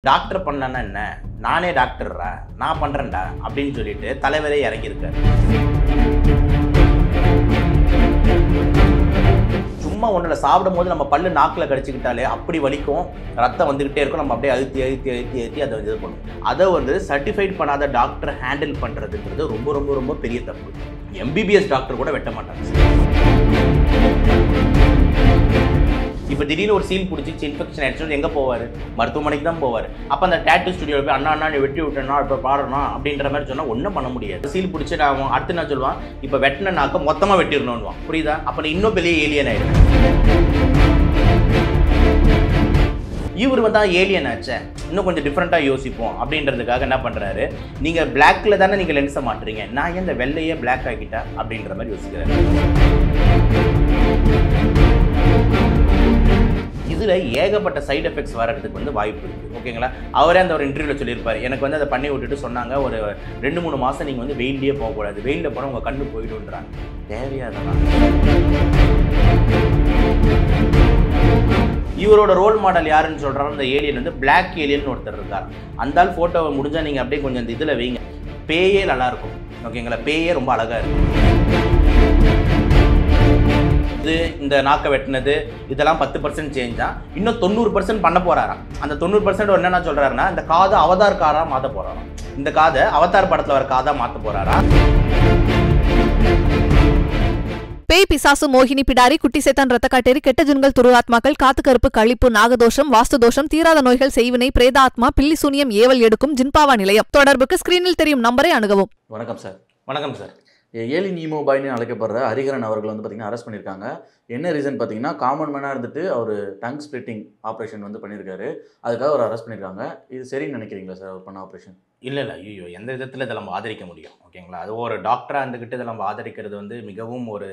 Doctor பண்ணலன்னா என்ன, நானே டாக்டர்ரா, நான் பண்ணுறேன்டா அப்படின்னு சொல்லிட்டு தலைவரே இறங்கியிருக்காரு. சும்மா ஒன்றில் சாப்பிடும் போது நம்ம பல்லு நாக்கில் கடிச்சிக்கிட்டாலே அப்படி வலிக்கும், ரத்தம் வந்துக்கிட்டே இருக்கும். நம்ம அப்படியே அழுத்தி அதை இது பண்ணுவோம். அதை வந்து சர்டிஃபைட் பண்ணாத டாக்டர் ஹேண்டில் பண்ணுறதுன்றது ரொம்ப ரொம்ப ரொம்ப பெரிய தப்பு. எம்பிபிஎஸ் டாக்டர் கூட வெட்ட மாட்டாங்க. இப்போ திடீர்னு ஒரு சீல் பிடிச்சிச்சு, இன்ஃபெக்ஷன் ஆயிடுச்சு, எங்கே போவார்? மருத்துவமனைக்கு தான் போவார். அப்போ அந்த டேட்டூ ஸ்டுடியோவில் போய் அண்ணா நீ வெட்டி விட்டேன்னா இப்போ பாடணும் அப்படின்ற மாதிரி சொன்னால் ஒன்றும் பண்ண முடியாது. சீல் பிடிச்சிட்டு ஆகும். அடுத்து நான் சொல்லுவான், இப்போ வெட்டினாக்க மொத்தமாக வெட்டிடணும்னுவான். புரியுதா? அப்போ நீ இன்னும் பெரிய ஏலியன் ஆகிடும். இவர் வந்து ஏலியன் ஆச்சே, இன்னும் கொஞ்சம் டிஃப்ரெண்ட்டாக யோசிப்போம் அப்படின்றதுக்காக என்ன பண்ணுறாரு, நீங்கள் பிளாக்கில் தானே நீங்கள் லென்ஸை மாட்டுறீங்க, நான் ஏன் இந்த வெள்ளையே பிளாக் ஆகிட்டா அப்படின்ற மாதிரி யோசிக்கிறாரு. இதில் ஏகப்பட்ட சைடு எஃபெக்ட்ஸ் வர்றதுக்கு வந்து வாய்ப்பு இருக்குது. ஓகேங்களா? அவரே அந்த ஒரு இன்டர்வியூவில் சொல்லியிருப்பார், எனக்கு வந்து அதை பண்ணி விட்டுட்டு சொன்னாங்க, ஒரு 2-3 மாதம் நீங்கள் வந்து வெயிலே போகக்கூடாது, வெயிலில் போனால் உங்கள் கண்ணு போயிடுன்றாங்க. தேவையாதான். இவரோட ரோல் மாடல் யாருன்னு சொல்கிறாங்க, இந்த ஏலியன் வந்து பிளாக் ஏலியன் ஒருத்தர் இருக்கார். அந்த ஆள் ஃபோட்டோவை முடிஞ்சால் நீங்கள் அப்படியே கொஞ்சம் இந்த இதில் வைங்க, பேயே நல்லாயிருக்கும். ஓகேங்களா? பேயே ரொம்ப அழகாக இருக்கும். இது இந்த நாக்கை வெட்டினது இதெல்லாம் 10% சேஞ்ச் தான். இன்னும் 90% பண்ண போறாராம். அந்த 90% என்னென்ன சொல்றாருன்னா, இந்த காதை அவதார் காரா மாற்ற போறாராம். இந்த காதை அவதார் படத்தில் வர காதா மாற்ற போறாரா. பேய், பிசாசு, மோகினி, பிடாரி, குட்டி சேத்தான், ரத்த காட்டேரி, கெட்ட ஜுன்கள், துருவாத்மாக்கள், காத்து கருப்பு, கழிப்பு, நாகதோஷம், வாஸ்து தோஷம், தீராத நோய்கள், செய்வினை, பிரேதாத்மா, பில்லி சூனியம், ஏவல் எடுக்கும் ஜின்பாவா நிலையம். தொடர்புக்கு ஸ்கிரீனில் தெரியும் நம்பரை அணுகவும். வணக்கம் சார். வணக்கம் சார். ஏலி நீமோ பாய்னு அழைக்கப்படுற ஹரிஹரன் அவர்கள் வந்து பார்த்தீங்கன்னா அரெஸ்ட் பண்ணியிருக்காங்க. என்ன ரீசன் பார்த்தீங்கன்னா, காமன் மேனாக இருந்துட்டு அவர் டங் ஸ்பிளிட்டிங் ஆப்ரேஷன் வந்து பண்ணியிருக்காரு. அதுக்காக அவர் அரெஸ்ட் பண்ணியிருக்காங்க. இது சரின்னு நினைக்கிறீங்களா சார் அவர் பண்ண ஆப்ரேஷன்? இல்லை ஐயோ, எந்த விதத்தில் இதை நம்ம ஆதரிக்க முடியும்? ஓகேங்களா? அது ஒரு டாக்டராக இருந்துக்கிட்டு இதை நம்ம ஆதரிக்கிறது வந்து மிகவும் ஒரு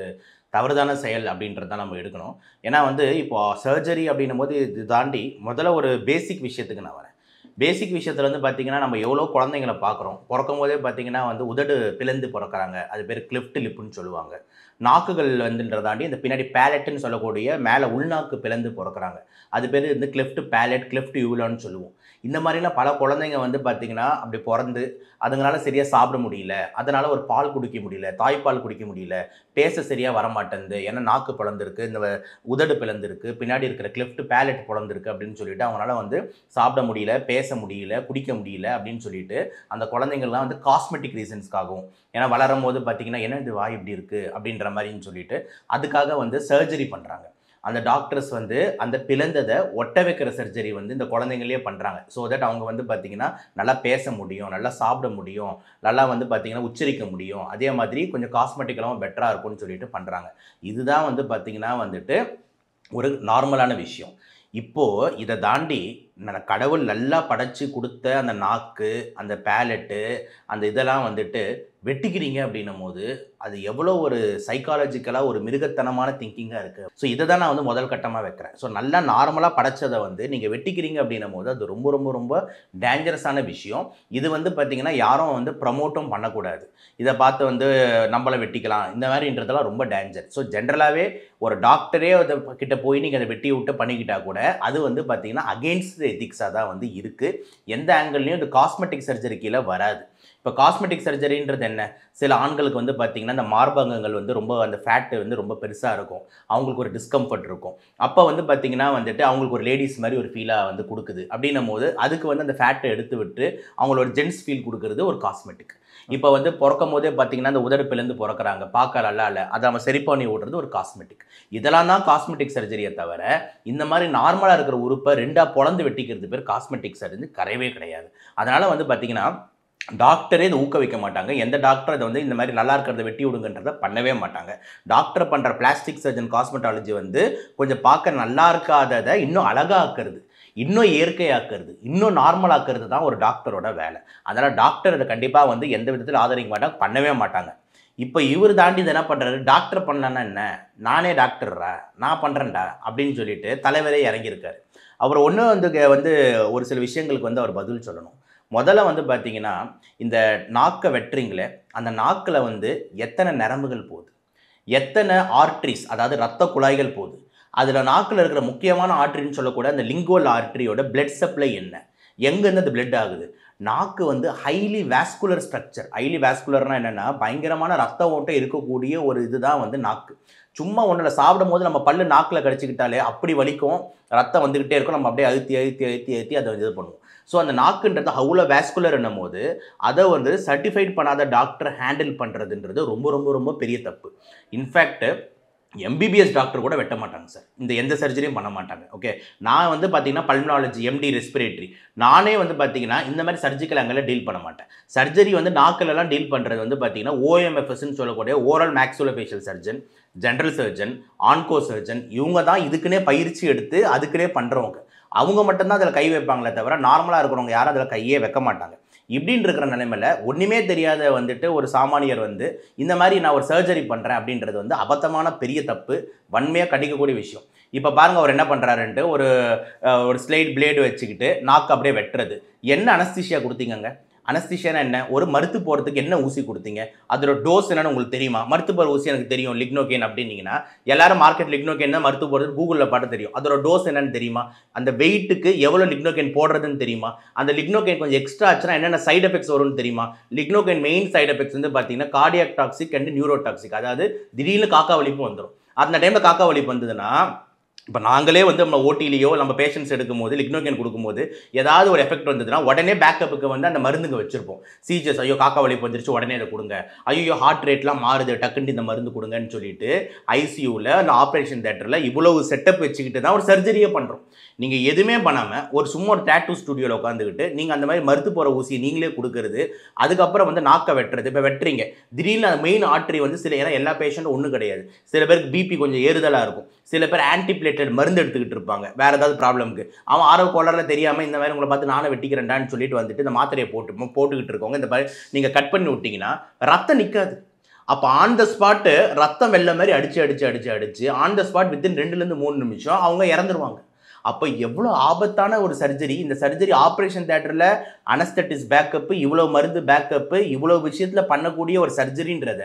தவறுதான செயல் அப்படின்றது தான் நம்ம எடுக்கணும். ஏன்னா வந்து இப்போ சர்ஜரி அப்படின்னும் போது இது தாண்டி முதல்ல ஒரு பேசிக் விஷயத்துக்கு நான் வரேன். பேசிக் விஷயத்தில் வந்து பார்த்திங்கன்னா, நம்ம எவ்வளோ குழந்தைங்களை பார்க்குறோம். பிறக்கும் போதே பார்த்திங்கன்னா வந்து உதடு பிளந்து பிறக்கிறாங்க. அது பேர் கிளிஃப்ட் லிப்புன்னு சொல்லுவாங்க. நாக்குகள் வந்துன்றதாண்டி இந்த பின்னாடி பேலட்டுன்னு சொல்லக்கூடிய மேலே உள்நாக்கு பிளந்து பிறக்கிறாங்க. அது பேர் வந்து கிளிஃப்ட் பேலட், கிளிஃப்ட் யூலான்னு சொல்லுவோம். இந்த மாதிரிலாம் பல குழந்தைங்க வந்து பார்த்திங்கன்னா அப்படி பிறந்து அதுங்களால சரியாக சாப்பிட முடியல, அதனால் ஒரு பால் குடிக்க முடியல, தாய்ப்பால் குடிக்க முடியல, பேச சரியாக வரமாட்டேங்குது, ஏன்னா நாக்கு பிளந்துருக்கு, இந்த உதடு பிளந்துருக்கு, பின்னாடி இருக்கிற கிளிஃப்ட் பேலட் பிளந்துருக்கு அப்படின்னு சொல்லிட்டு அவங்களால வந்து சாப்பிட முடியல, பேச முடியல, குடிக்க முடியல அப்படின்னு சொல்லிட்டு அந்த குழந்தைங்கள்லாம் வந்து காஸ்மெட்டிக் ரீசன்ஸ்க்காகவும், ஏன்னா வளரும் போது பார்த்திங்கன்னா என்ன இது வாய் இப்படி இருக்குது அப்படின்ற மாதிரின்னு சொல்லிட்டு அதுக்காக வந்து சர்ஜரி பண்ணுறாங்க. அந்த டாக்டர்ஸ் வந்து அந்த பிளந்ததை ஒட்ட வைக்கிற சர்ஜரி வந்து இந்த குழந்தைங்களே பண்ணுறாங்க. ஸோ தட் அவங்க வந்து பார்த்திங்கன்னா நல்லா பேச முடியும், நல்லா சாப்பிட முடியும், நல்லா வந்து பார்த்திங்கன்னா உச்சரிக்க முடியும், அதே மாதிரி கொஞ்சம் காஸ்மெட்டிக்கெல்லாம் பெட்டராக இருக்கும்னு சொல்லிட்டு பண்ணுறாங்க. இதுதான் வந்து பார்த்திங்கன்னா வந்துட்டு ஒரு நார்மலான விஷயம். இப்போது இதை தாண்டி கடவுள் நல்லா படைச்சி கொடுத்த அந்த நாக்கு, அந்த பேலட்டு, அந்த இதெல்லாம் வந்துட்டு வெட்டிக்கிறீங்க அப்படின்னும் போது அது எவ்வளோ ஒரு சைக்காலஜிக்கலாக ஒரு மிருகத்தனமான திங்கிங்காக இருக்குது. ஸோ இதை தான் நான் வந்து முதல் கட்டமாக வைக்கிறேன். ஸோ நல்லா நார்மலாக படைச்சதை வந்து நீங்கள் வெட்டிக்கிறீங்க அப்படின்னும் போது அது ரொம்ப ரொம்ப ரொம்ப டேஞ்சரஸான விஷயம். இது வந்து பார்த்திங்கன்னா யாரும் வந்து ப்ரமோட்டும் பண்ணக்கூடாது. இதை பார்த்து வந்து நம்மளை வெட்டிக்கலாம் இந்த மாதிரின்றதெல்லாம் ரொம்ப டேஞ்சர். ஸோ ஜென்ரலாகவே ஒரு டாக்டரே அதை கிட்ட போய் நீங்கள் அதை வெட்டி விட்டு பண்ணிக்கிட்டால் கூட அது வந்து பார்த்திங்கன்னா அகெயின்ஸ்ட் எத்திக்ஸாக தான் வந்து இருக்குது. எந்த ஆங்கிள்லையும் இது காஸ்மெட்டிக் சர்ஜரி கீழே வராது. இப்போ காஸ்மெட்டிக் சர்ஜரின்றது என்ன, சில ஆண்களுக்கு வந்து பார்த்திங்கன்னா இந்த மார்பகங்கள் வந்து ரொம்ப அந்த ஃபேட்டு வந்து ரொம்ப பெருசாக இருக்கும், அவங்களுக்கு ஒரு டிஸ்கம்ஃபர்ட் இருக்கும். அப்போ வந்து பார்த்திங்கன்னா வந்துட்டு அவங்களுக்கு ஒரு லேடிஸ் மாதிரி ஒரு ஃபீலாக வந்து கொடுக்குது. அப்படின்னும் போது அதுக்கு வந்து அந்த ஃபேட்டை எடுத்து விட்டு அவங்களோட ஜென்ஸ் ஃபீல் கொடுக்குறது ஒரு காஸ்மெட்டிக். இப்போ வந்து பிறக்கும் போதே பார்த்திங்கன்னா அந்த உதடு பிளந்து பிறக்கிறாங்க, பார்க்க நல்லா இல்லை, அதை அவன் சரி பண்ணி விடுறது ஒரு காஸ்மெட்டிக். இதெல்லாம் தான் காஸ்மெட்டிக் சர்ஜரியை தவிர இந்த மாதிரி நார்மலாக இருக்கிற உறுப்பை ரெண்டாக பொழந்து வெட்டிக்கிறது பேர் காஸ்மெட்டிக் சர்ஜரி கிடையவே கிடையாது. அதனால் வந்து பார்த்திங்கன்னா டாக்டரே இதை ஊக்குவிக்க மாட்டாங்க. எந்த டாக்டர் இதை வந்து இந்த மாதிரி நல்லா இருக்கிறத வெட்டி விடுங்கன்றதை பண்ணவே மாட்டாங்க. டாக்டர் பண்ணுற பிளாஸ்டிக் சர்ஜன் காஸ்மெட்டாலஜி வந்து கொஞ்சம் பார்க்க நல்லா இருக்காததை இன்னும் அழகாக்குறது, இன்னும் இயற்கையாக்குறது, இன்னும் நார்மலாக்குறது தான் ஒரு டாக்டரோட வேலை. அதனால் டாக்டர் இதை கண்டிப்பாக வந்து எந்த விதத்தில் ஆதரிக்க மாட்டாங்க, பண்ணவே மாட்டாங்க. இப்போ இவர் தாண்டி இதை என்ன பண்ணுறாரு, டாக்டர் பண்ணலன்னா என்ன, நானே டாக்டர்ரா, நான் பண்ணுறேன்டா அப்படின்னு சொல்லிட்டு தலைவரே இறங்கியிருக்காரு. அவர் ஒன்றும் வந்து ஒரு சில விஷயங்களுக்கு வந்து அவர் பதில் சொல்லணும். முதல்ல வந்து பார்த்திங்கன்னா இந்த நாக்கை வெட்டுறீங்களே, அந்த நாக்கில் வந்து எத்தனை நரம்புகள் போகுது, எத்தனை ஆர்ட்ரிஸ் அதாவது ரத்த குழாய்கள் போகுது, அதில் நாக்கில் இருக்கிற முக்கியமான ஆர்ட்ரின்னு சொல்லக்கூட அந்த லிங்குவல் ஆர்ட்ரியோட பிளட் சப்ளை என்ன, எங்கேருந்து அது பிளட் ஆகுது? நாக்கு வந்து ஹைலி வாஸ்குலர் ஸ்ட்ரக்சர். ஹைலி வாஸ்குலர்னால் என்னென்னா பயங்கரமான ரத்த ஓட்டம் இருக்கக்கூடிய ஒரு இதுதான் வந்து நாக்கு. சும்மா ஒன்றில் சாப்பிடும் போது நம்ம பல்லு நாக்கில் கடிச்சிக்கிட்டாலே அப்படி வலிக்கும், ரத்தம் வந்துக்கிட்டே இருக்கும், நம்ம அப்படியே அழுத்தி அதை இது பண்ணுவோம். ஸோ அந்த நாக்குன்றது அவ்வளோ வாஸ்குலர் என்னும் போது அதை வந்து சர்டிஃபைட் பண்ணாத டாக்டர் ஹேண்டில் பண்ணுறதுன்றது ரொம்ப ரொம்ப ரொம்ப பெரிய தப்பு. இன்ஃபேக்ட் எம்பிபிஎஸ் டாக்டர் கூட வெட்ட மாட்டாங்க சார், இந்த எந்த சர்ஜரியும் பண்ண மாட்டாங்க. ஓகே, நான் வந்து பார்த்தீங்கன்னா பல்மனாலஜி எம்டி ரெஸ்பிரேட்டரி, நானே வந்து பார்த்தீங்கன்னா இந்த மாதிரி சர்ஜிக்கல் அங்கெல்லாம் டீல் பண்ண மாட்டேன். சர்ஜரி வந்து நாக்கிலெல்லாம் டீல் பண்ணுறது வந்து பார்த்தீங்கன்னா ஓஎம்எஃப்எஸ்ன்னு சொல்லக்கூடிய oral maxillofacial surgeon, general surgeon, onco surgeon, இவங்க தான் இதுக்குன்னே பயிற்சி எடுத்து அதுக்குன்னே பண்ணுறவங்க. அவங்க மட்டும்தான் அதில் கை வைப்பாங்களே தவிர நார்மலாக இருக்கிறவங்க யாரும் அதில் கையே வைக்க மாட்டாங்க. இப்படின்னு இருக்கிற நிலைமையில் ஒன்றுமே தெரியாத வந்துட்டு ஒரு சாமானியர் வந்து இந்த மாதிரி நான் ஒரு சர்ஜரி பண்ணுறேன் அப்படின்றது வந்து அபத்தமான பெரிய தப்பு, வன்மையாக கண்டிக்கக்கூடிய விஷயம். இப்போ பாருங்கள் அவர் என்ன பண்ணுறாருன்ட்டு ஒரு ஸ்லைட் பிளேடு வச்சுக்கிட்டு நாக்கு அப்படியே வெட்டுறது. என்ன அனஸ்தீஷியா கொடுத்தீங்க? அனஸ்தீஷியானா என்ன? ஒரு மருத்து போகிறதுக்கு என்ன ஊசி கொடுத்தீங்க? அதோட டோஸ் என்னன்னு உங்களுக்கு தெரியுமா? மருத்து போகிற ஊசி எனக்கு தெரியும், லிக்னோகேன் அப்படின்னீங்கன்னா எல்லாரும் மார்க்கெட் லிக்னோகேன் தான் மருத்து போகிறது கூகுளில் பார்த்து தெரியும். அதோட டோஸ் என்னன்னு தெரியுமா? அந்த வெயிட்டுக்கு எவ்வளோ லிக்னோகேன் போடுறதுன்னு தெரியுமா? அந்த லிக்னோகேன் கொஞ்சம் எக்ஸ்ட்ரா ஆச்சுன்னா என்னென்ன சைட் எஃபெக்ட்ஸ் வரும்னு தெரியுமா? லிக்னோகேன் மெயின் சைட் எஃபெக்ட்ஸ் வந்து பார்த்தீங்கன்னா cardiac toxic and neuro toxic, அதாவது திடீர்னு காக்கா வலிப்பு வந்துடும். அந்த டைமில் காக்கா வலிப்பு வந்ததுன்னா இப்போ நாங்களே வந்து நம்ம ஓட்டிலேயோ நம்ம பேஷண்ட்ஸ் எடுக்கும்போது லிக்னோகேன் கொடுக்கும்போது ஏதாவது ஒரு எஃபெக்ட் வந்ததுன்னா உடனே பேக்கப்புக்கு வந்து அந்த மருந்துங்க வச்சிருப்போம். சிஜிஎஸ் ஐயோ காக்கா வலிப்பு வந்துருச்சு உடனே அதை கொடுங்க, ஐயோ ஹார்ட் ரேட்லாம் மாறுது டக்குன்னு இந்த மருந்து கொடுங்கன்னு சொல்லிட்டு ஐசியூவில் அந்த ஆப்ரேஷன் தேட்டரில் இவ்வளவு செட்டப் வச்சுக்கிட்டு தான் ஒரு சர்ஜரியே பண்ணுறோம். நீங்கள் எதுவுமே பண்ணாமல் ஒரு சும்மா ஒரு டேட்டூ ஸ்டுடியோவில் உட்காந்துக்கிட்டு நீங்கள் அந்த மாதிரி மருத்து போகிற ஊசியை நீங்களே கொடுக்குறது, அதுக்கப்புறம் வந்து நாக்கை வெட்டுறது. இப்போ வெட்டுறீங்க, திடீர்னு அந்த மெயின் ஆர்டரி வந்து ஏன்னா எல்லா பேஷண்ட்டும் ஒன்றும் கிடையாது, சில பேருக்கு பிபி கொஞ்சம் ஏறுதலாக இருக்கும், சில பேர் ஆன்டிபிளேட்டட் மருந்து எடுத்துக்கிட்டு இருப்பாங்க வேறு ஏதாவது ப்ராப்ளமுக்கு. அவன் ஆரோ கோளரில் தெரியாமல் இந்த மாதிரி உங்களை பார்த்து நானே வெட்டிக்கிறேன்டான்னு சொல்லிட்டு வந்துட்டு இந்த மாத்திரையை போட்டுக்கிட்டு இருக்கவங்க இந்த மாதிரி நீங்கள் கட் பண்ணி விட்டிங்கன்னா ரத்தம் நிற்காது. அப்போ ஆன் த ஸ்பாட்டு ரத்தம் வெள்ள மாதிரி அடித்து ஆன் த ஸ்பாட் வித்தின் 2-3 நிமிஷம் அவங்க இறந்துருவாங்க. அப்போ எவ்வளோ ஆபத்தான ஒரு சர்ஜரி. இந்த சர்ஜரி ஆப்ரேஷன் தேட்டரில் அனஸ்தட்டிஸ் பேக்கப்பு, இவ்வளோ மருந்து பேக்கப்பு, இவ்வளோ விஷயத்தில் பண்ணக்கூடிய ஒரு சர்ஜரின்றத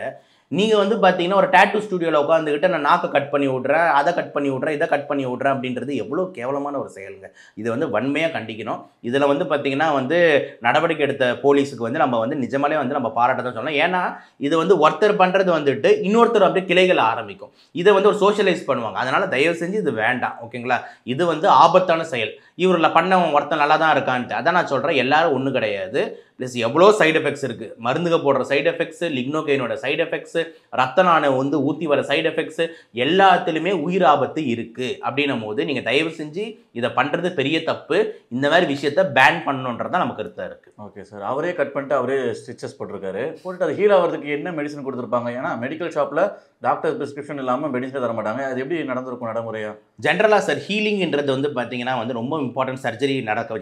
நீங்கள் வந்து பார்த்தீங்கன்னா ஒரு டேட்டூ ஸ்டுடியோவில் உட்காந்துக்கிட்டு நான் நாக்கை கட் பண்ணி விட்றேன், அதை கட் பண்ணி விட்றேன், இதை கட் பண்ணி விட்றேன் அப்படின்றது எவ்வளோ கேவலமான ஒரு செயலுங்க. இதை வந்து வன்மையாக கண்டிக்கணும். இதில் வந்து பார்த்திங்கன்னா வந்து நடவடிக்கை எடுத்த போலீஸுக்கு வந்து நம்ம வந்து நிஜமாலே வந்து நம்ம பாராட்ட தான் சொல்லணும். ஏன்னா இது வந்து ஒருத்தர் பண்ணுறது வந்துட்டு இன்னொருத்தர் அப்படியே கிளைகள் ஆரம்பிக்கும், இதை வந்து ஒரு சோஷியலைஸ் பண்ணுவாங்க. அதனால் தயவு செஞ்சு இது வேண்டாம், ஓகேங்களா? இது வந்து ஆபத்தான செயல். இவரில் பண்ணவன் ஒருத்தன் நல்லா தான் இருக்கான்ட்டு அதான் நான் சொல்கிறேன், எல்லாரும் ஒன்றும் கிடையாது. ப்ளஸ் எவ்வளோ சைடு எஃபெக்ட்ஸ் இருக்குது, மருந்துக போடுற சைடு எஃபெக்ட்ஸு, லிக்னோகெயினோட சைடு எஃபெக்ட்ஸு, ரத்த நாணை வந்து ஊற்றி வர சைடு எஃபெக்ட்ஸு, எல்லாத்துலேயுமே உயிர் ஆபத்து இருக்குது. அப்படின்னும் போது நீங்கள் தயவு செஞ்சு இதை பண்ணுறது பெரிய தப்பு. இந்த மாதிரி விஷயத்த பேன் பண்ணணுன்றது தான் நமக்கு கருத்தாக இருக்குது. ஓகே சார், அவரே கட் பண்ணிட்டு அவரே ஸ்டிச்சஸ் போட்டிருக்காரு. போட்டுட்டு அது ஹீல் ஆகிறதுக்கு என்ன மெடிசன் கொடுத்துருப்பாங்க? ஏன்னா மெடிக்கல் ஷாப்பில் டாக்டர் ப்ரிஸ்கிரிப்ஷன் இல்லாமல் மெடிசன் தர மாட்டாங்க. அது எப்படி நடந்திருக்கும் நடைமுறையாக? ஜென்ரலாக சார் ஹீலிங்ன்றது வந்து பார்த்தீங்கன்னா வந்து ரொம்ப இம்பார்ட்டன்ட். சர்ஜரி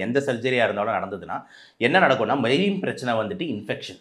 எந்த சர்ஜரியாக இருந்தாலும் நடந்ததுன்னா என்ன நடக்கும்னா மெயின் பிரச்சனை வந்துட்டு இன்ஃபெக்ஷன்,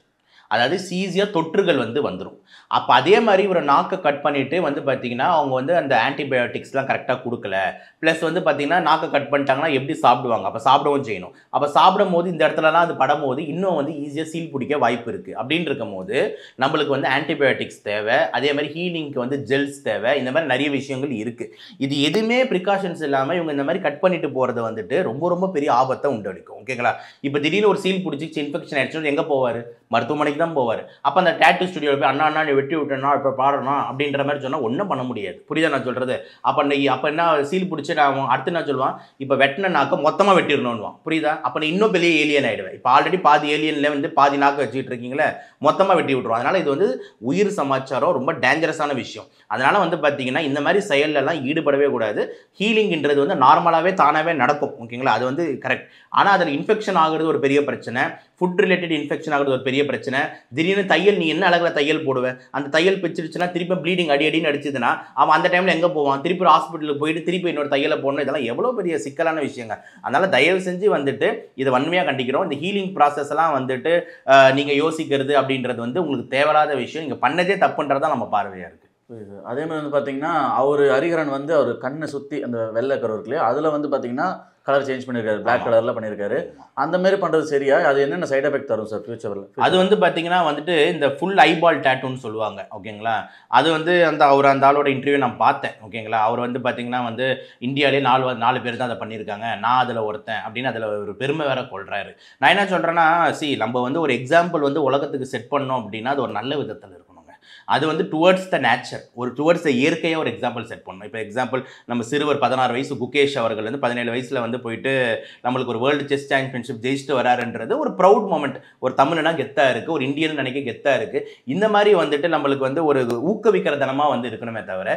அதாவது ஈஸியாக தொற்றுகள் வந்து வந்துடும். அப்போ அதே மாதிரி ஒரு நாக்கை கட் பண்ணிவிட்டு வந்து பார்த்திங்கன்னா அவங்க வந்து அந்த ஆன்டிபயோட்டிக்ஸ்லாம் கரெக்டாக கொடுக்கல, ப்ளஸ் வந்து பார்த்திங்கன்னா நாக்கை கட் பண்ணிட்டாங்கன்னா எப்படி சாப்பிடுவாங்க? அப்போ சாப்பிடவும் செய்யணும். அப்போ சாப்பிடும் போது இந்த இடத்துலலாம் அது படும் போது இன்னும் வந்து ஈஸியாக சீல் பிடிக்க வாய்ப்பு இருக்குது. அப்படின்னு இருக்கும் போது நம்மளுக்கு வந்து ஆன்டிபயோட்டிக்ஸ் தேவை, அதே மாதிரி ஹீலிங்க்கு வந்து ஜெல்ஸ் தேவை, இந்த மாதிரி நிறைய விஷயங்கள் இருக்குது. இது எதுவுமே ப்ரிகாஷன்ஸ் இல்லாமல் இவங்க இந்த மாதிரி கட் பண்ணிட்டு போகிறது வந்துட்டு ரொம்ப ரொம்ப பெரிய ஆபத்தை உண்டளிக்கும், ஓகேங்களா? இப்போ திடீர்னு ஒரு சீல் பிடிச்சி இன்ஃபெக்ஷன் ஆகிடுச்சு, எங்கே போவார்? மருத்துவமனைக்கு தான் போவார். அப்போ அந்த டேட்டூ ஸ்டுடியோவில் போய் அண்ணா நீ வெட்டி விட்டேன்னா இப்போ பாருண்ணா அப்படின்ற மாதிரி சொன்னால் ஒன்றும் பண்ண முடியாது. புரியுதா நான் சொல்கிறது? அப்போ என்ன சீல் பிடிச்சி நான் அடுத்து நான் சொல்லுவான், இப்போ வெட்டின நாக்கை மொத்தமாக வெட்டிடணும்னுவான். புரியுதா? அப்போ நான் இன்னும் பெரிய ஏலியன் ஆகிடுவேன். இப்போ ஆல்ரெடி பாதி ஏலியனில் வந்து பாதி நாக்கை வச்சுக்கிட்டு இருக்கீங்களே, மொத்தமாக வெட்டி விட்டுருவோம். அதனால் இது வந்து உயிர் சமாச்சாரம், ரொம்ப டேஞ்சரஸான விஷயம். அதனால் வந்து பார்த்தீங்கன்னா இந்த மாதிரி செயலெல்லாம் ஈடுபடவே கூடாது. ஹீலிங்ன்றது வந்து நார்மலாகவே தானாகவே நடக்கும், ஓகேங்களா? அது வந்து கரெக்ட். ஆனால் அதில் இன்ஃபெக்ஷன் ஆகுறது ஒரு பெரிய பிரச்சனை, ஃபுட் ரிலேட்டட் இன்ஃபெக்ஷன் ஆகுறது ஒரு பெரிய பிரச்சனை. திடீர்னு தையல், நீ என்ன அழகில் தையல் போடுவேன், அந்த தையல் பிச்சிருச்சுன்னா திருப்பி ப்ளீடிங் அடின்னு அடிச்சதுன்னா அவன் அந்த டைமில் எங்கே போவான்? திருப்பி ஹாஸ்பிட்டலுக்கு போயிட்டு திருப்பி இன்னொரு தையலை போடணும். இதெல்லாம் எவ்வளோ பெரிய சிக்கலான விஷயங்க. அதனால் தயவு செஞ்சு வந்துட்டு இதை வன்மையாக கண்டிக்கிறோம். இந்த ஹீலிங் ப்ராசஸ் எல்லாம் வந்துட்டு நீங்கள் யோசிக்கிறது அப்படின்றது வந்து உங்களுக்கு தேவையில்லாத விஷயம். நீங்கள் பண்ணதே தப்புன்றதான் நம்ம பார்வையாக இருக்குது. அதே மாதிரி வந்து பார்த்தீங்கன்னா அவர் ஹரிஹரன் வந்து அவர் கண்ணை சுற்றி அந்த வெள்ளை கரு இருக்கு இல்லையா, அதில் வந்து பார்த்தீங்கன்னா கலர் சேஞ்ச் பண்ணியிருக்காரு, பிளாக் கலரில் பண்ணியிருக்காரு. அந்த மாதிரி பண்ணுறது சரியா? அது என்னென்ன சைட் எஃபெக்ட் தரும் சார் ஃபியூச்சரில்? அது வந்து பார்த்தீங்கன்னா வந்துட்டு இந்த ஃபுல் ஐபால் டேட்டூன்னு சொல்லுவாங்க. ஓகேங்களா, அது வந்து அந்த ஆளோட இன்டர்வியூ நான் பார்த்தேன். ஓகேங்களா, அவர் வந்து பார்த்தீங்கன்னா வந்து இந்தியாவிலே 4 பேர் தான் அதை பண்ணியிருக்காங்க, நான் அதில் ஒருத்தன் அப்படின்னு அதில் ஒரு பெருமை வேற கொள்கிறாரு. நான் என்ன சொல்கிறேன்னா, நம்ம வந்து ஒரு எக்ஸாம்பிள் வந்து உலகத்துக்கு செட் பண்ணோம் அப்படின்னா அது ஒரு நல்ல விதத்தில் இருக்கணும். அது வந்து towards the nature, towards the இயற்கையாக ஒரு எக்ஸாம்பிள் செட் பண்ணணும். இப்போ எக்ஸாம்பிள் நம்ம சிறுவர் 16 வயசு குகேஷ் அவர்கள் வந்து 17 வயசில் வந்து போயிட்டு நம்மளுக்கு ஒரு வேர்ல்டு செஸ் சாம்பியன்ஷிப் ஜெயிச்சுட்டு வராருன்றது ஒரு ப்ரௌட் மூமெண்ட். ஒரு தமிழ்னா கெத்தாக இருக்குது, ஒரு இந்தியன் நினைக்க கெத்தாக இருக்குது. இந்த மாதிரி வந்துட்டு நம்மளுக்கு வந்து ஒரு ஊக்குவிக்கிற தனமாக வந்து இருக்கணுமே தவிர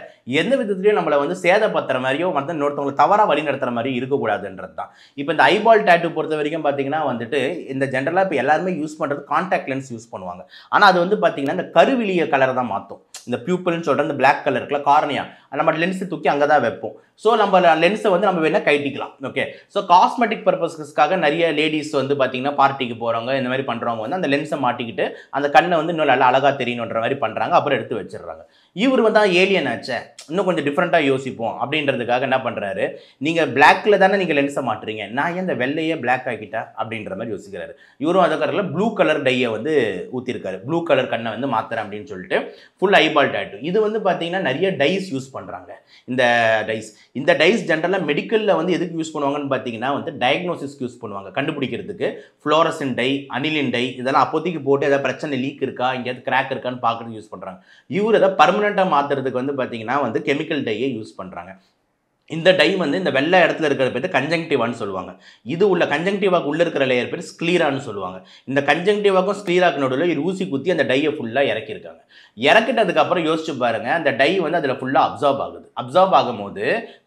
எந்த விதத்துலையும் நம்மளை வந்து சேதப்படுத்துற மாதிரியோ வந்து இன்னொருத்தவங்களை தவறாக வழி நடத்துகிற மாதிரியும் இருக்கக்கூடாதுன்றது தான். இப்போ இந்த ஐபால் டேட்டூ பொறுத்த வரைக்கும் பார்த்தீங்கன்னா வந்துட்டு இந்த ஜென்ரலாக இப்போ எல்லாருமே யூஸ் பண்ணுறது கான்டாக்ட் லென்ஸ் யூஸ் பண்ணுவாங்க. ஆனால் அது வந்து பார்த்தீங்கன்னா இந்த கருவிலிய கலரை தான் மாற்றும். இந்த பியூப்பிள்னு சொல்கிற இந்த பிளாக் கலர் இருக்குல்ல, கார்னியா, நம்ம லென்ஸை தூக்கி அங்கே தான் வைப்போம். ஸோ நம்ம லென்ஸை வந்து நம்ம வேணால் கைட்டிக்கலாம். ஓகே, ஸோ காஸ்மெட்டிக் பர்பஸ்க்காக நிறைய லேடிஸ் வந்து பார்த்தீங்கன்னா பார்ட்டிக்கு போகிறவங்க இந்த மாதிரி பண்ணுறவங்க வந்து அந்த லென்ஸை மாட்டிக்கிட்டு அந்த கண்ணை வந்து இன்னும் நல்லா அழகாக தெரியணுன்ற மாதிரி பண்ணுறாங்க, அப்புறம் எடுத்து வச்சிடுறாங்க. இவர் வந்து ஏலியன் ஆச்சே, இன்னும் கொஞ்சம் டிஃப்ரெண்ட்டாக யோசிப்போம் அப்படின்றதுக்காக என்ன பண்ணுறாரு, நீங்கள் பிளாக்கில் தானே நீங்கள் லென்ஸை மாட்டுறீங்க, நான் ஏன் இந்த வெள்ளையே பிளாக் ஆக்கிட்டா அப்படின்ற மாதிரி யோசிக்கிறாரு. இவரும் அதுக்காரில் ப்ளூ கலர் டையை வந்து ஊற்றிருக்காரு, ப்ளூ கலர் கண்ணை வந்து மாற்றுறேன் அப்படின்னு சொல்லிட்டு ஃபுல் ஐபால் டேட்டூ. இது வந்து பார்த்தீங்கன்னா நிறைய டைஸ் யூஸ் பண்ணுறாங்க. இந்த டைஸ் ஜென்ரலாக மெடிக்கலில் வந்து எதுக்கு யூஸ் பண்ணுவாங்கன்னு பார்த்தீங்கன்னா வந்து டயக்னோசிஸ்க்கு யூஸ் பண்ணுவாங்க, கண்டுபிடிக்கிறதுக்கு. ஃப்ளோரசன் டை, அனிலின் டை, இதெல்லாம் அப்போதைக்கு போட்டு ஏதாவது பிரச்சனை லீக் இருக்கா, எங்கேயாவது கிராக் இருக்கான்னு பார்க்குறதுக்கு யூஸ் பண்ணுறாங்க. இவர் அதை பர்மனெண்ட்டாக மாற்றுறதுக்கு வந்து பார்த்தீங்கன்னா வந்து கெமிக்கல் டையை யூஸ் பண்ணுறாங்க. இந்த டை வந்து இந்த வெள்ளை இடத்துல இருக்கிற பேர் கன்ஜங்டிவான்னு சொல்லுவாங்க. இது உள்ள கன்ஜங்டிவாக்கு உள்ளே இருக்கிற லேயர் பேர் ஸ்க்ளீரான்னு சொல்லுவாங்க. இந்த கன்ஜங்டிவாக்கும் ஸ்க்ளீராக்கு நடுவில் ஒரு ஊசி குத்தி அந்த டையை ஃபுல்லாக இறக்கியிருக்காங்க. இறக்கிட்டதுக்கப்புறம் யோசிச்சு பாருங்க, அந்த டை வந்து அதில் ஃபுல்லாக அப்சார்ப் ஆகுது. அப்சார்ப் ஆகும்போது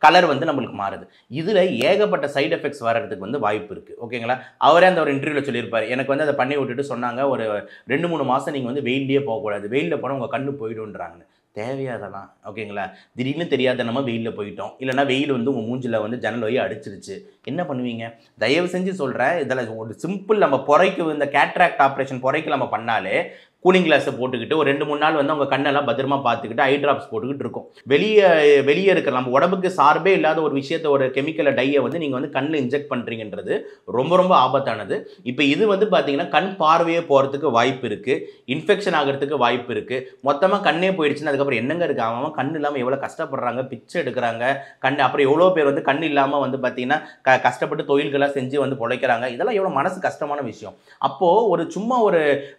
கலர் வந்து நம்மளுக்கு மாறுது. இதில் ஏகப்பட்ட சைடு எஃபெக்ட்ஸ் வர்றதுக்கு வந்து வாய்ப்பு இருக்குது. ஓகேங்களா, அவரே அந்த ஒரு இன்டர்வியூவில் சொல்லியிருப்பார், எனக்கு வந்து அதை பண்ணி விட்டுட்டு சொன்னாங்க, ஒரு 2-3 மாதம் நீங்கள் வந்து வெயிலே போகக்கூடாது, வெயிலில் போனால் உங்கள் கண்ணு போயிடுன்றாங்கன்னு. தேவையாதெல்லாம். ஓகேங்களா, திடீர்னு தெரியாத நம்ம வெயிலில் போயிட்டோம், இல்லைனா வெயில் வந்து உங்கள் மூஞ்சில் வந்து ஜன்னல் வழி அடிச்சிருச்சு, என்ன பண்ணுவீங்க? தயவு செஞ்சு சொல்கிறேன், இதில் ஒரு சிம்பிள், நம்ம புறைக்கு இந்த கேட்ராக்ட் ஆப்ரேஷன் புறைக்கு நம்ம பண்ணாலே கூலிங் கிளாஸை போட்டுக்கிட்டு ஒரு 2-3 நாள் வந்து அவங்க கண்ணெல்லாம் பத்திரமா பார்த்துக்கிட்டு ஐ ட்ராப்ஸ் போட்டுக்கிட்டு இருக்கும். வெளியே இருக்கிற நம்ம உடம்புக்கு சார்பே இல்லாத ஒரு விஷயத்தை, ஒரு கெமிக்கலை டையை வந்து நீங்கள் வந்து கண்ணில் இன்ஜெக்ட் பண்ணுறீங்கன்றது ரொம்ப ரொம்ப ஆபத்தானது. இப்போ இது வந்து பார்த்தீங்கன்னா கண் பார்வையே போகிறதுக்கு வாய்ப்பு இருக்குது, இன்ஃபெக்ஷன் ஆகிறதுக்கு வாய்ப்பு இருக்குது. மொத்தமாக கண்ணே போயிடுச்சுன்னா அதுக்கப்புறம் என்னங்க இருக்குது, அவன் கண் இல்லாமல் எவ்வளோ கஷ்டப்படுறாங்க, பிச்சை எடுக்கிறாங்க கண். அப்புறம் எவ்வளோ பேர் வந்து கண் இல்லாமல் வந்து பார்த்தீங்கன்னா கஷ்டப்பட்டு தொழில்களாக செஞ்சு வந்து பிழைக்கிறாங்க. இதெல்லாம் எவ்வளோ மனசு கஷ்டமான விஷயம். அப்போது சும்மா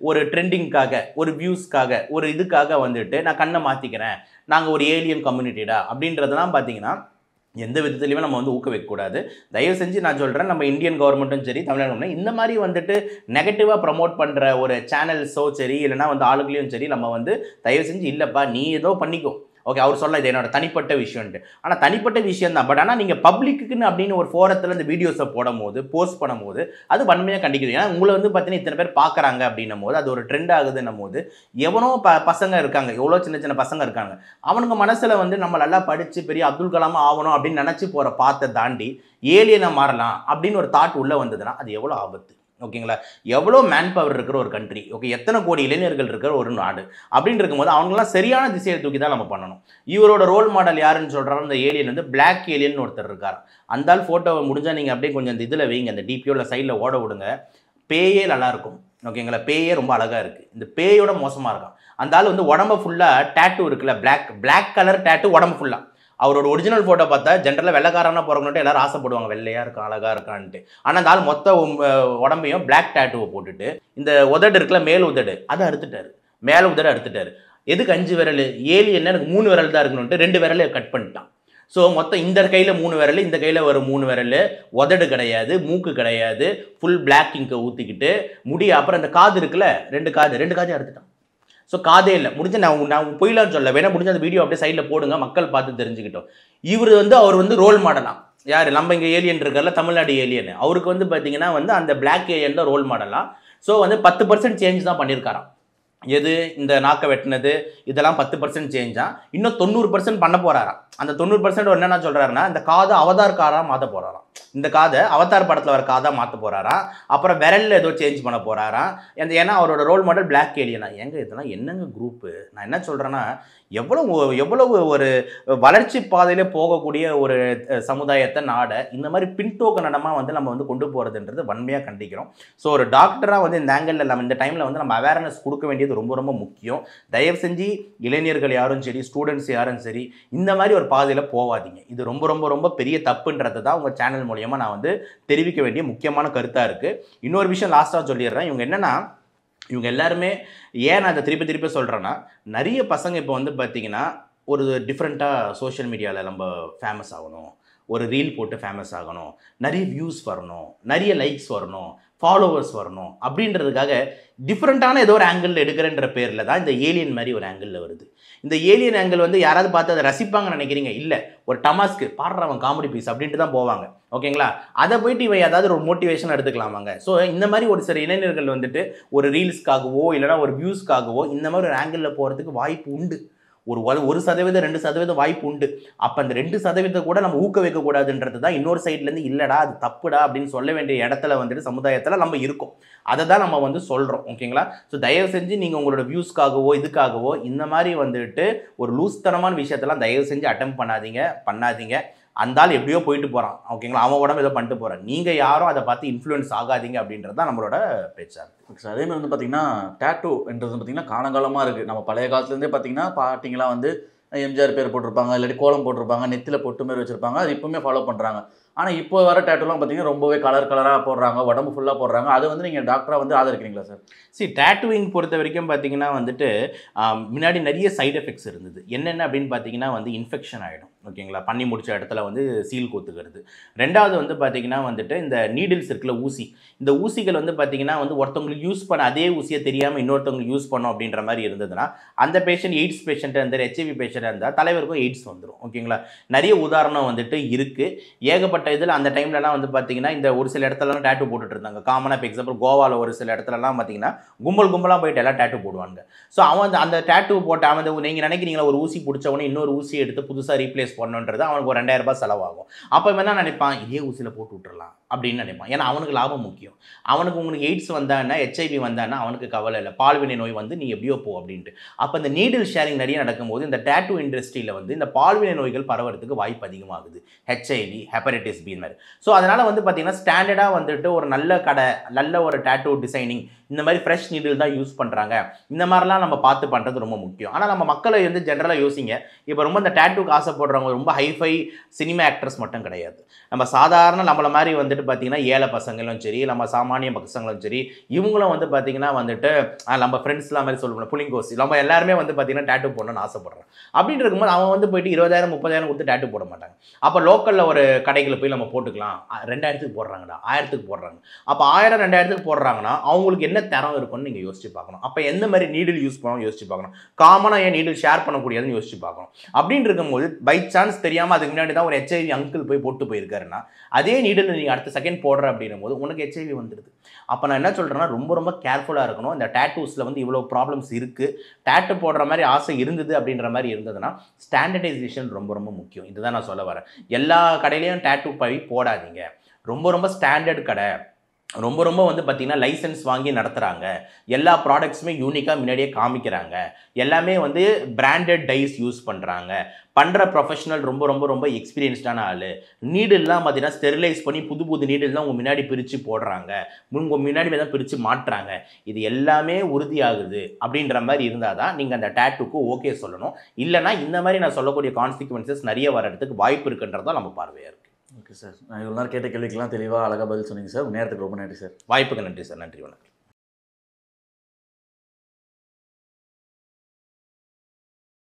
ஒரு ட்ரெண்டிங்காக, ஒரு வியூஸ்க்காக, ஒரு இதுக்காக வந்துட்டு நான் கண்ணை மாற்றிக்கிறேன், நாங்கள் ஒரு ஏலியன் கம்யூனிட்டிடா அப்படின்றதெல்லாம் பார்த்தீங்கன்னா எந்த விதத்துலையுமே நம்ம வந்து ஊக்குவிக்கக்கூடாது. தயவு செஞ்சு நான் சொல்கிறேன், நம்ம இந்தியன் கவர்மெண்ட்டும் சரி, தமிழ்நாடு கவர்மெண்ட் இந்த மாதிரி வந்துட்டு நெகட்டிவாக ப்ரமோட் பண்ணுற ஒரு சேனல்ஸோ சரி, இல்லைனா வந்து ஆளுங்களையும் சரி, நம்ம வந்து தயவு செஞ்சு இல்லைப்பா நீ ஏதோ பண்ணிக்கோ, ஓகே, அவர் சொல்ல இது என்னோட தனிப்பட்ட விஷயம்ட்டு. ஆனால் தனிப்பட்ட விஷயம் தான், பட் ஆனால் நீங்கள் பப்ளிக்குன்னு அப்படின்னு ஒரு ஃபோரத்தில் இந்த வீடியோஸை போஸ்ட் பண்ணும்போது அது வன்மையாக கண்டிக்குது. ஏன்னா உங்களை வந்து பார்த்தீங்கன்னா இத்தனை பேர் பார்க்குறாங்க அப்படின்னும் போது, அது ஒரு ட்ரெண்ட் ஆகுதுன்னும் போது, எவனோ பசங்க இருக்காங்க, எவ்வளோ சின்ன சின்ன பசங்க இருக்காங்க, அவனுங்க மனசில் வந்து நம்ம நல்லா படித்து பெரிய அப்துல் கலாம் ஆகணும் அப்படின்னு நினச்சி போகிற பாத்தை தாண்டி ஏலியனை மாறலாம் அப்படின்னு ஒரு தாட் உள்ளே வந்ததுன்னா அது எவ்வளோ ஆபத்து. ஓகேங்களா, எவ்வளோ மேன் பவர் இருக்கிற ஒரு கண்ட்ரி, ஓகே, எத்தனை கோடி இளைஞர்கள் இருக்கிற ஒரு நாடு அப்படின்னு இருக்கும்போது அவங்களாம் சரியான திசையை தூக்கி தான் நம்ம பண்ணணும். இவரோட ரோல் மாடல் யாருன்னு சொல்கிறாரு, இந்த ஏலியன் வந்து பிளாக் ஏலியன் ஒருத்தர் இருக்கார். அந்த ஃபோட்டோவை முடிஞ்சால் நீங்கள் அப்படியே கொஞ்சம் இந்த இதில் வைங்க, அந்த டிபியோவில் சைடில் ஓட விடுங்க. பேயே நல்லாயிருக்கும். ஓகேங்களா, பேயே ரொம்ப அழகாக இருக்குது. இந்த பேயோட மோசமாக இருக்கும். அந்த ஆள் வந்து உடம்பு ஃபுல்லாக டேட்டூ இருக்குல்ல, பிளாக் கலர் டேட்டூ உடம்பு ஃபுல்லாக. அவரோட ஒரிஜினல் ஃபோட்டோ பார்த்தா ஜென்ரலாக வெள்ளைக்காரனா போகிறவங்கள்ட்ட எல்லாரும் ஆசைப்படுவாங்க, வெள்ளையாக இருக்கான், அழகாக இருக்கான்ட்டு. ஆனால் அந்த ஆள் மொத்த உடம்பையும் பிளாக் டேட்டூவை போட்டுட்டு இந்த உதடு இருக்குல்ல, மேல் உதடு அதை அறுத்துட்டாரு, மேலே உதடு அறுத்துட்டாரு. எதுக்கு 5 விரல்? ஏலியன் எனக்கு 3 விரல் தான் இருக்கணும்ட்டு 2 விரலை கட் பண்ணிட்டான். ஸோ மொத்தம் இந்த கையில் 3 விரல், இந்த கையில் ஒரு 3 விரல், உதடு கிடையாது, மூக்கு கிடையாது, ஃபுல் பிளாக் இங்கை ஊற்றிக்கிட்டு முடி. அப்புறம் அந்த காது இருக்குல்ல, 2 காது அறுத்துட்டான். ஸோ காதே இல்லை. முடிஞ்ச நான் பொய்லான்னு சொல்ல வேணா, முடிஞ்ச அந்த வீடியோ அப்படியே சைடில் போடுங்க, மக்கள் பார்த்து தெரிஞ்சுக்கிட்டோம். அவர் வந்து ரோல் மாடலாம். யார்? நம்ம இங்கே ஏலியன் இருக்கார்ல, தமிழ்நாடு ஏலியன், அவருக்கு வந்து பார்த்தீங்கன்னா வந்து அந்த பிளாக் ஏலியன் தான் ரோல் மாடலாம். ஸோ வந்து 10% சேஞ்ச் தான் பண்ணியிருக்காராம். எது இந்த நாக்கை வெட்டினது இதெல்லாம் 10% சேஞ்சா, இன்னும் 90% பண்ண போறாராம். அந்த 90% என்னென்ன சொல்றாருன்னா, இந்த காதை அவதார் காரா மாற்ற போறாராம். இந்த காதை அவதார் படத்தில் வர காதா மாற்ற போறாராம். அப்புறம் விரலில் ஏதோ சேஞ்ச் பண்ண போறாராம். ஏன்னா அவரோட ரோல் மாடல் பிளாக் ஏலியனா. இதெல்லாம் என்னங்க குரூப்பு? நான் என்ன சொல்கிறேன்னா, எவ்வளவு ஒரு வளர்ச்சி பாதையில போகக்கூடிய ஒரு சமுதாயத்தை நாடை இந்த மாதிரி பின்தோக்க நடமாக நம்ம கொண்டு போகிறதுன்றது வன்மையாக கண்டிக்கிறோம். ஸோ ஒரு டாக்டராக இந்த ஆங்கிளில் நம்ம இந்த டைமில் நம்ம அவேர்னஸ் கொடுக்க வேண்டியது ரொம்ப ரொம்ப முக்கியம். தயவு செஞ்சு இளைஞர்கள் யாரும் சரி, ஸ்டூடெண்ட்ஸ் யாரும் சரி, இந்த மாதிரி ஒரு பாதையில் போகாதீங்க. இது ரொம்ப ரொம்ப ரொம்ப பெரிய தப்புன்றது தான் உங்கள் சேனல் மூலியமாக நான் தெரிவிக்க வேண்டிய முக்கியமான கருத்தாக இருக்குது. இன்னொரு விஷயம் லாஸ்ட்டாக சொல்லிடுறேன். இவங்க எல்லாருமே ஏன் நான் அதை திருப்பி சொல்கிறேன்னா, நிறைய பசங்க இப்போ பார்த்தீங்கன்னா ஒரு டிஃப்ரெண்ட்டாக சோஷியல் மீடியாவில் நம்ம ஃபேமஸ் ஆகணும், ஒரு ரீல் போட்டு ஃபேமஸ் ஆகணும், நிறைய வியூஸ் வரணும், நிறைய லைக்ஸ் வரணும், ஃபாலோவர்ஸ் வரணும் அப்படின்றதுக்காக டிஃப்ரெண்ட்டான ஏதோ ஒரு ஆங்கிளில் எடுக்கிறன்ற பேரில் தான் இந்த ஏலியன் மாதிரி ஒரு ஆங்கிளில் வருது. இந்த ஏலியன் ஆங்கிள் யாராவது பார்த்து அதை ரசிப்பாங்கன்னு நினைக்கிறீங்க? இல்லை, ஒரு டமாஸ்க்கு பாடுறவன் காமெடி பீஸ் அப்படின்ட்டு தான் போவாங்க. ஓகேங்களா? அதை போயிட்டு இவன் ஏதாவது ஒரு மோட்டிவேஷன் எடுத்துக்கலாமாங்க? ஸோ இந்த மாதிரி ஒரு சில இளைஞர்கள் ஒரு ரீல்ஸ்க்காகவோ இல்லைனா ஒரு வியூஸ்க்காகவோ இந்த மாதிரி ஒரு ஆங்கிளில் போகிறதுக்கு வாய்ப்பு உண்டு. ஒரு 1% 2% வாய்ப்பு உண்டு. அப்போ அந்த 2% கூட நம்ம ஊக்க வைக்கக்கூடாதுன்றது தான் இன்னொரு சைட்லேருந்து இல்லைடா அது தப்புடா அப்படின்னு சொல்ல வேண்டிய இடத்துல சமுதாயத்தில் நம்ம இருக்கோம். அதை தான் நம்ம சொல்கிறோம். ஓகேங்களா? ஸோ தயவு செஞ்சு நீங்கள் உங்களோட வியூஸ்க்காகவோ இதுக்காகவோ இந்த மாதிரி ஒரு லூஸ்தனமான விஷயத்தெல்லாம் தயவு செஞ்சு அட்டெம்ப்ட் பண்ணாதீங்க. அந்த ஆள் எப்படியோ போயிட்டு போகிறான். ஓகேங்களா? அவன் உடம்பு ஏதோ பண்ணிட்டு போகிறான். நீங்கள் யாரும் அதை பார்த்து இன்ஃப்ளூயன்ஸ் ஆகாதீங்க அப்படின்றது தான் நம்மளோட பேச்சாக இருக்குது. Okay sir. அதே மாதிரி பார்த்தீங்கன்னா டேட்டூன்றது பார்த்தீங்கன்னா காலங்காலமாக இருக்குது. நம்ம பழைய காலத்துலேருந்தே பார்த்தீங்கன்னா பாட்டிங்களாம் எம்ஜிஆர் பேர் போட்டிருப்பாங்க, இல்லாட்டி கோலம் போட்டிருப்பாங்க, நெத்தியில் பொட்டு மாதிரி வச்சுருப்பாங்க. அது இப்போவுமே ஃபாலோ பண்ணுறாங்க. ஆனால் இப்போ வர டேட்டூலாம் பார்த்தீங்கன்னா ரொம்பவே கலராக போடுறாங்க, உடம்பு ஃபுல்லாக போடுறாங்க. அது நீங்கள் டாக்டராக ஆதரிக்கிறீங்களா சார்? டேட்டூவிங் பொறுத்த வரைக்கும் பார்த்தீங்கன்னா முன்னாடி நிறைய சைடு எஃபெக்ட்ஸ் இருந்தது. என்னென்ன அப்படின்னு பார்த்தீங்கன்னா இன்ஃபெக்ஷன் ஆகிடும். ஓகேங்களா? பண்ணி முடிச்ச இடத்துல சீல் கோத்துக்கிறது. ரெண்டாவது பார்த்தீங்கன்னா இந்த நீடில்ஸ் இருக்குல்ல, ஊசி. இந்த ஊசிகள் பார்த்தீங்கன்னா ஒருத்தவங்களுக்கு யூஸ் பண்ண அதே ஊசியை தெரியாமல் இன்னொருத்தவங்களுக்கு யூஸ் பண்ணோம் அப்படின்ற மாதிரி இருந்ததுன்னா அந்த பேஷண்ட் எய்ட்ஸ் பேஷண்ட்டாக இருந்தால், HIV பேஷண்ட்டாக இருந்தால் தலைவருக்கும் எய்ட்ஸ் வந்துடும். ஓகேங்களா? நிறைய உதாரணம் இருக்குது. ஏகப்பட்ட இதில் அந்த டைம்லலாம் பார்த்தீங்கன்னா இந்த ஒரு சில இடத்துலலாம் டேட்டூ போட்டுட்டு இருந்தாங்க. காமனாக இப்போ எக்ஸாம்பிள் கோவாவில் ஒரு சில இடத்துலலாம் பார்த்தீங்கன்னா கும்பலாக போயிட்டு எல்லாம் டேட்டூ போடுவாங்க. ஸோ அந்த டேட்டூ போட்டு நீங்கள் நினைக்கிறீங்களா ஒரு ஊசி பிடிச்சவொடனே இன்னொரு ஊசி எடுத்து புதுசாக ரீப்ளேஸ் பண்ணணுன்றது அவனுக்கு ஒரு 2000 ரூபாய் செலவாகும். அப்போ என்ன நினைப்பான், இதே ஊசியில் போட்டு விட்டுறலாம் அப்படின்னு நினைப்பான். ஏன்னா அவனுக்கு லாபம் முக்கியம். உங்களுக்கு எய்ட்ஸ் வந்தான்னா, HIV வந்தான்னா அவனுக்கு கவலை இல்லை, பால்வினை நோய் நீ எப்படியோ போ அப்படின்ட்டு. அப்போ இந்த நீடில் ஷேரிங் நிறைய நடக்கும்போது இந்த டேட்டூ இண்டஸ்ட்ரியில் இந்த பால்வினை நோய்கள் பரவறதுக்கு வாய்ப்பு அதிகமாகுது. HIV, ஹெப்படைட்டிஸ் பி மாதிரி. ஸோ அதனால் பார்த்தீங்கன்னா ஸ்டாண்டர்டாக ஒரு நல்ல கடை, நல்ல ஒரு டேட்டூ டிசைனிங் இந்த மாதிரி ஃப்ரெஷ் நீடில் தான் யூஸ் பண்ணுறாங்க. இந்த மாதிரிலாம் நம்ம பார்த்து பண்ணுறது ரொம்ப முக்கியம். ஆனால் நம்ம மக்களை ஜென்ரலாக யோசிங்க. இப்போ ரொம்ப இந்த டேட்டூக்கு ஆசைப்படுறவங்க ரொம்ப ஹைஃபை சினிமா ஆக்டர்ஸ் மட்டும் கிடையாது. நம்ம சாதாரண நம்மளை மாதிரி பார்த்தீங்கன்னா ஏழை பசங்களும் சரி, நம்ம சாமானிய பசங்களும் சரி, இவங்களும் பார்த்தீங்கன்னா நம்ம ஃப்ரெண்ட்ஸ்லாம் மாதிரி சொல்லுவோம் புளிங்கோசி, நம்ம எல்லாருமே பார்த்தீங்கன்னா டேட்டூ போடணும்னு ஆசைப்படுறோம். அப்படின்னு இருக்கும்போது அவன் போயிட்டு 20,000 30,000 கொடுத்து டேட்டூ போட மாட்டாங்க. அப்போ லோக்கலில் ஒரு கடைகளை போய் நம்ம போட்டுக்கலாம். 2000க்கு போடுறாங்கடா, 1000க்கு போடுறாங்க. அப்போ 1000 2000க்கு போடுறாங்கன்னா அவங்களுக்கு என்ன தரம் இருக்கும்னு நீங்கள் யோசிச்சு பார்க்கணும். அப்போ எந்த மாதிரி நீடில் யூஸ் பண்ணணும் யோசிச்சு பார்க்கணும். காமனாக ஏன் நீடில் ஷேர் பண்ணக்கூடியதுன்னு யோசிச்சு பார்க்கணும். அப்படின்னு இருக்கும்போது பை சான்ஸ் தெரியாமல் அதுக்கு முன்னாடி தான் ஒரு HIV அங்கிள் போய் போட்டு போயிருக்காருன்னா அதே நீடில் நீங்கள் அடுத்த செகண்ட் போடுற அப்படின்னும் போது உனக்கு HIV வந்துடுது. அப்போ நான் என்ன சொல்கிறேன்னா ரொம்ப ரொம்ப கேர்ஃபுல்லாக இருக்கணும். இந்த டேட்டூஸில் இவ்வளோ ப்ராப்ளம்ஸ் இருக்குது. டேட்டூ போடுற மாதிரி ஆசை இருந்தது அப்படின்ற மாதிரி இருந்ததுன்னா ஸ்டாண்டர்டைசேஷன் ரொம்ப ரொம்ப முக்கியம். இதுதான் நான் சொல்ல வரேன். எல்லா கடையிலையும் டேட்டூ போடாதீங்க. ரொம்ப ரொம்ப ஸ்டாண்டர்ட் கடை, ரொம்ப ரொம்ப பார்த்தீங்கன்னா லைசன்ஸ் வாங்கி நடத்துகிறாங்க. எல்லா ப்ராடக்ட்ஸுமே யூனிக்காக முன்னாடியே காமிக்கிறாங்க. எல்லாமே பிராண்டட் டைஸ் யூஸ் பண்ணுற ப்ரொஃபஷனல் ரொம்ப ரொம்ப ரொம்ப எக்ஸ்பீரியன்ஸ்டான ஆள். நீடில்லாம் பார்த்தீங்கன்னா ஸ்டெரிலைஸ் பண்ணி புது நீடில் தான் உங்கள் முன்னாடி பிரித்து போடுறாங்க, உங்கள் முன்னாடி தான் பிரித்து மாட்டுறாங்க. இது எல்லாமே உறுதியாகுது அப்படின்ற மாதிரி இருந்தால் தான் நீங்கள் அந்த டேட்டூக்கு ஓகே சொல்லணும். இல்லைனா இந்த மாதிரி நான் சொல்லக்கூடிய கான்சிக்வன்சஸ் நிறைய வரதுக்கு வாய்ப்பு இருக்குன்றதான் நம்ம பார்வையாக இருக்குது. Okay sir. நான் இவ்வளோ நேரம் கேட்ட கேள்விக்கெல்லாம் தெளிவாக அழகாக பதில் சொன்னீங்க சார். நேரத்துக்கு ரொம்ப நன்றி சார். வாய்ப்புக்கு நன்றி சார். நன்றி, வணக்கம்.